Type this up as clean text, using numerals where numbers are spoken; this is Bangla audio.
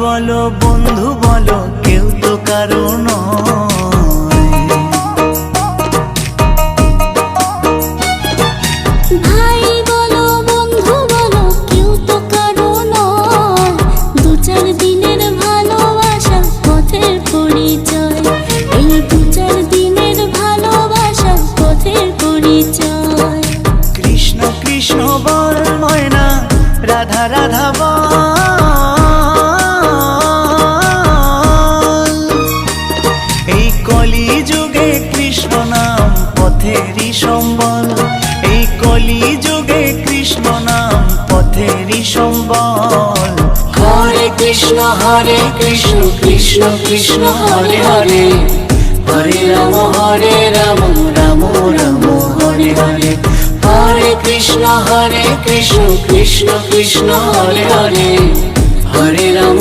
বলো বন্ধু বলো, কেউ তো কারো নয়। ভাই বলো বন্ধু বলো, কেউ তো কারো নয়। দু চার দিনের ভালোবাসা পথের পরিচয়, এই দু চার দিনের ভালোবাসা পথের পরিচয়। কৃষ্ণ কৃষ্ণ বল ময়না, রাধা রাধা বল। এই কলি যুগে কৃষ্ণ নাম পথেরই সম্বল, এই কলি যুগে কৃষ্ণ নাম পথেরই সম্বল। হরে কৃষ্ণ কৃষ্ণ কৃষ্ণ হরে হরে, হরে রাম রাম রাম হরে হরে। হরে কৃষ্ণ কৃষ্ণ কৃষ্ণ হরে হরে, হরে রাম